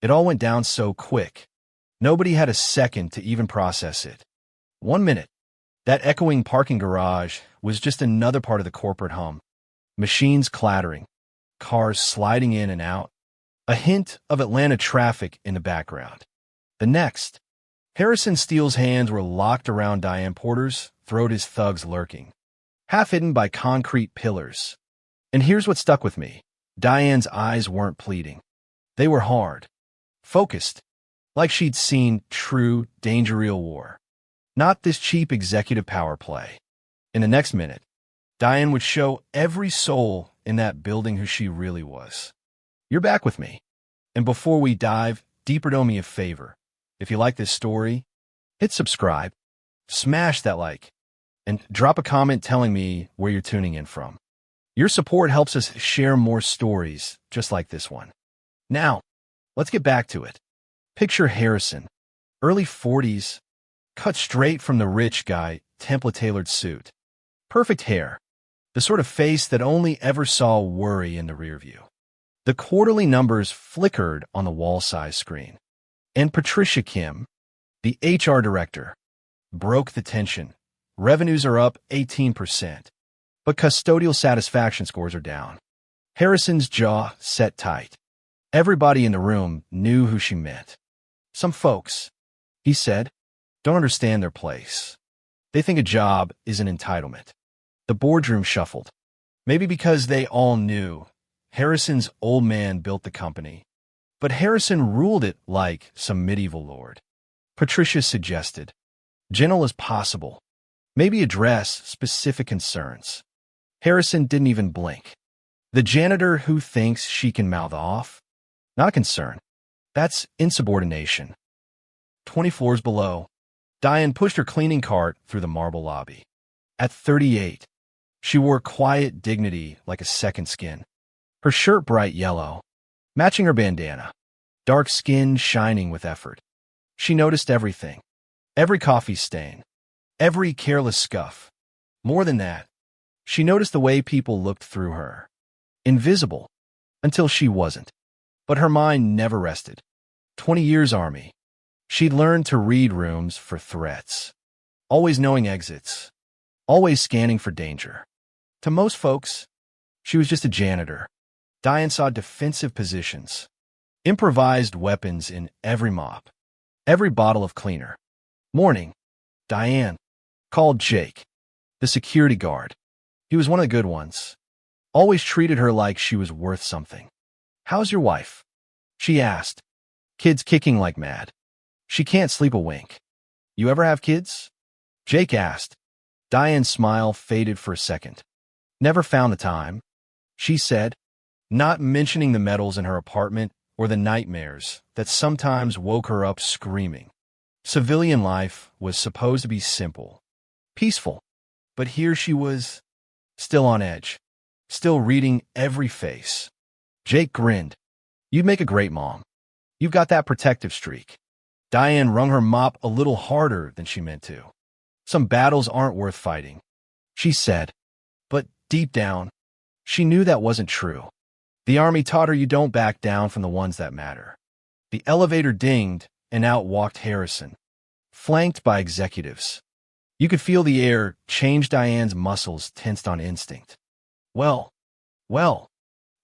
It all went down so quick. Nobody had a second to even process it. 1 minute. That echoing parking garage was just another part of the corporate hum. Machines clattering, cars sliding in and out, a hint of Atlanta traffic in the background. The next, Harrison Steele's hands were locked around Diane Porter's throat, his thugs lurking, half hidden by concrete pillars. And here's what stuck with me. Diane's eyes weren't pleading. They were hard, focused, like she'd seen true, danger-real war. Not this cheap executive power play. In the next minute, Diane would show every soul in that building who she really was. You're back with me. And before we dive deeper, do me a favor. If you like this story, hit subscribe, smash that like, and drop a comment telling me where you're tuning in from. Your support helps us share more stories just like this one. Now, let's get back to it. Picture Harrison, early 40s, cut straight from the rich guy, template-tailored suit. Perfect hair, the sort of face that only ever saw worry in the rearview. The quarterly numbers flickered on the wall-size screen. And Patricia Kim, the HR director, broke the tension. Revenues are up 18%, but custodial satisfaction scores are down. Harrison's jaw set tight. Everybody in the room knew who she meant. Some folks, he said, don't understand their place. They think a job is an entitlement. The boardroom shuffled. Maybe because they all knew Harrison's old man built the company, but Harrison ruled it like some medieval lord. Patricia suggested, gentle as possible, maybe address specific concerns. Harrison didn't even blink. The janitor who thinks she can mouth off? Not a concern. That's insubordination. 20 floors below, Diane pushed her cleaning cart through the marble lobby. At 38, she wore quiet dignity like a second skin. Her shirt bright yellow, matching her bandana, dark skin shining with effort. She noticed everything, every coffee stain, every careless scuff. More than that, she noticed the way people looked through her. Invisible, until she wasn't. But her mind never rested. 20 years Army. She'd learned to read rooms for threats, always knowing exits, always scanning for danger. To most folks, she was just a janitor. Diane saw defensive positions, improvised weapons in every mop, every bottle of cleaner. Morning, Diane called Jake, the security guard. He was one of the good ones. Always treated her like she was worth something. How's your wife? She asked. Kids kicking like mad. She can't sleep a wink. You ever have kids? Jake asked. Diane's smile faded for a second. Never found the time, she said, not mentioning the medals in her apartment or the nightmares that sometimes woke her up screaming. Civilian life was supposed to be simple, peaceful, but here she was, still on edge, still reading every face. Jake grinned. You'd make a great mom. You've got that protective streak. Diane wrung her mop a little harder than she meant to. Some battles aren't worth fighting, she said. But deep down, she knew that wasn't true. The Army taught her you don't back down from the ones that matter. The elevator dinged, and out walked Harrison, flanked by executives. You could feel the air change. Diane's muscles tensed on instinct. Well,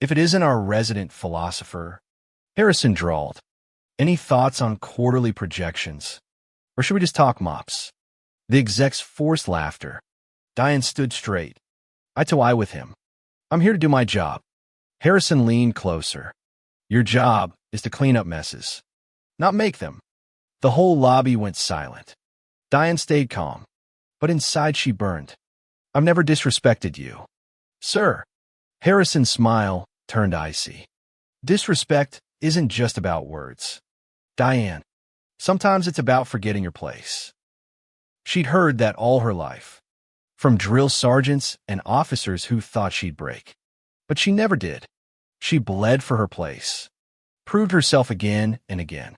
if it isn't our resident philosopher, Harrison drawled. Any thoughts on quarterly projections? Or should we just talk mops? The execs forced laughter. Diane stood straight, eye to eye with him. I'm here to do my job. Harrison leaned closer. Your job is to clean up messes, not make them. The whole lobby went silent. Diane stayed calm, but inside she burned. I've never disrespected you, sir. Harrison's smile turned icy. Disrespect isn't just about words, Diane. Sometimes it's about forgetting your place. She'd heard that all her life, from drill sergeants and officers who thought she'd break. But she never did. She bled for her place, proved herself again and again.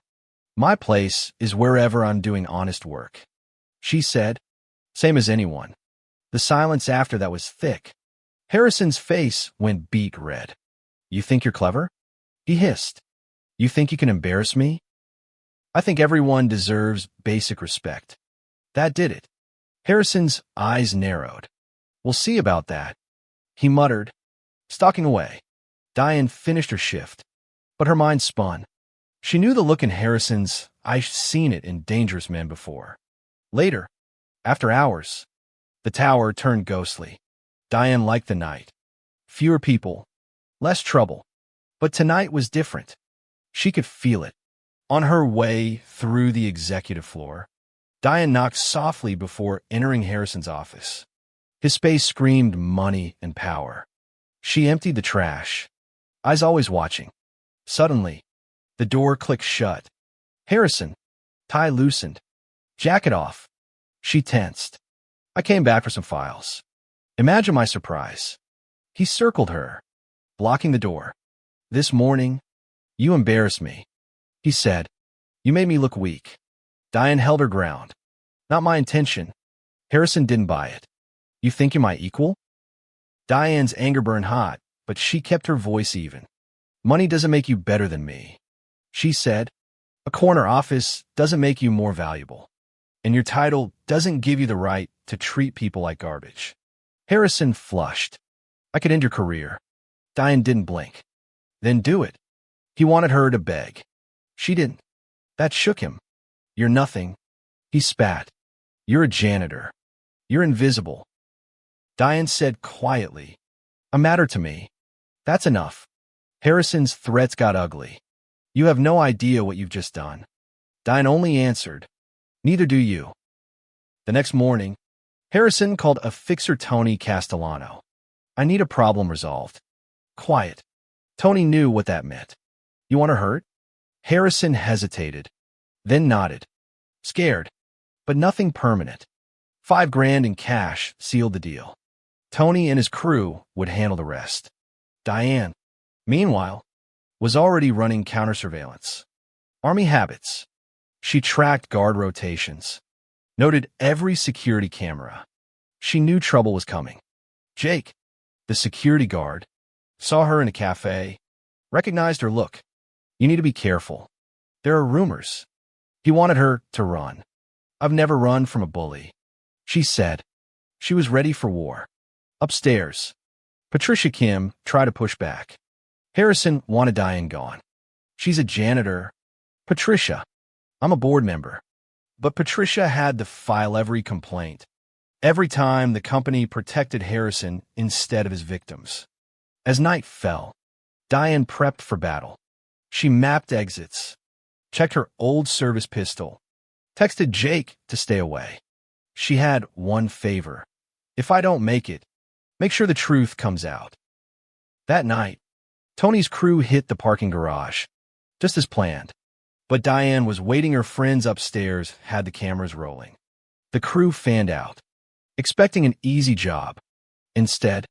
My place is wherever I'm doing honest work, she said, same as anyone. The silence after that was thick. Harrison's face went beet red. You think you're clever? He hissed. You think you can embarrass me? I think everyone deserves basic respect. That did it. Harrison's eyes narrowed. We'll see about that, he muttered, stalking away. Diane finished her shift, but her mind spun. She knew the look in Harrison's. I've seen it in dangerous men before. Later, after hours, the tower turned ghostly. Diane liked the night. Fewer people, less trouble. But tonight was different. She could feel it. On her way through the executive floor, Diane knocked softly before entering Harrison's office. His face screamed money and power. She emptied the trash, eyes always watching. Suddenly, the door clicked shut. Harrison, tie loosened, jacket off. She tensed. I came back for some files. Imagine my surprise. He circled her, blocking the door. This morning, you embarrassed me, he said. You made me look weak. Diane held her ground. Not my intention. Harrison didn't buy it. You think you're my equal? Diane's anger burned hot, but she kept her voice even. Money doesn't make you better than me, she said. A corner office doesn't make you more valuable. And your title doesn't give you the right to treat people like garbage. Harrison flushed. I could end your career. Diane didn't blink. Then do it. He wanted her to beg. She didn't. That shook him. You're nothing. He spat. You're a janitor. You're invisible. Diane said quietly, a matter to me. That's enough. Harrison's threats got ugly. You have no idea what you've just done. Diane only answered, neither do you. The next morning, Harrison called a fixer Tony Castellano. I need a problem resolved. Quiet. Tony knew what that meant. You want her hurt? Harrison hesitated, then nodded. Scared, but nothing permanent. $5,000 in cash sealed the deal. Tony and his crew would handle the rest. Diane, meanwhile, was already running counter-surveillance. Army habits. She tracked guard rotations, noted every security camera. She knew trouble was coming. Jake, the security guard, saw her in a cafe, recognized her look. You need to be careful. There are rumors. He wanted her to run. I've never run from a bully, she said. She was ready for war. Upstairs, Patricia Kim tried to push back. Harrison wanted Diane gone. She's a janitor. Patricia, I'm a board member. But Patricia had to file every complaint. Every time the company protected Harrison instead of his victims. As night fell, Diane prepped for battle. She mapped exits, checked her old service pistol, texted Jake to stay away. She had one favor. If I don't make it, make sure the truth comes out. That night, Tony's crew hit the parking garage, just as planned. But Diane was waiting. Her friends upstairs had the cameras rolling. The crew fanned out, expecting an easy job. Instead,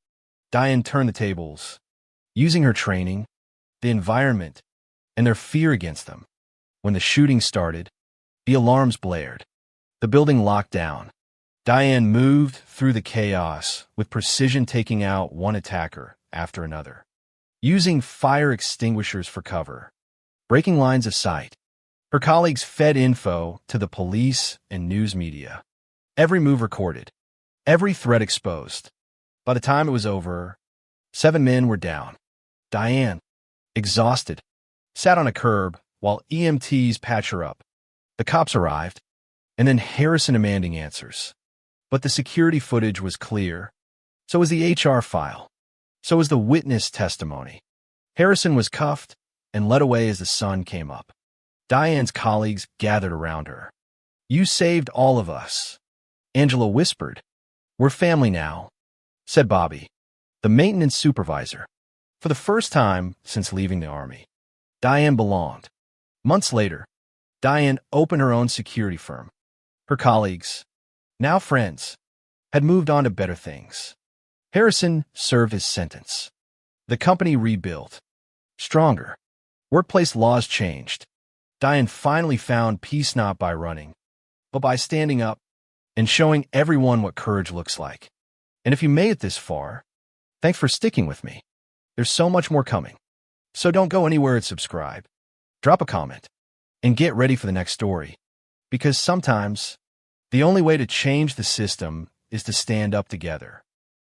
Diane turned the tables, using her training, the environment, and their fear against them. When the shooting started, the alarms blared. The building locked down. Diane moved through the chaos with precision, taking out one attacker after another, using fire extinguishers for cover, breaking lines of sight. Her colleagues fed info to the police and news media. Every move recorded, every threat exposed. By the time it was over, 7 men were down. Diane, exhausted, sat on a curb while EMTs patched her up. The cops arrived, and then Harrison demanding answers. But the security footage was clear. So was the HR file. So was the witness testimony. Harrison was cuffed and led away as the sun came up. Diane's colleagues gathered around her. You saved all of us, Angela whispered. We're family now, said Bobby, the maintenance supervisor. For the first time since leaving the Army, Diane belonged. Months later, Diane opened her own security firm. Her colleagues, now friends, had moved on to better things. Harrison served his sentence. The company rebuilt. Stronger. Workplace laws changed. Diane finally found peace not by running, but by standing up and showing everyone what courage looks like. And if you made it this far, thanks for sticking with me. There's so much more coming. So don't go anywhere and subscribe. drop a comment, and get ready for the next story. Because sometimes, the only way to change the system is to stand up together.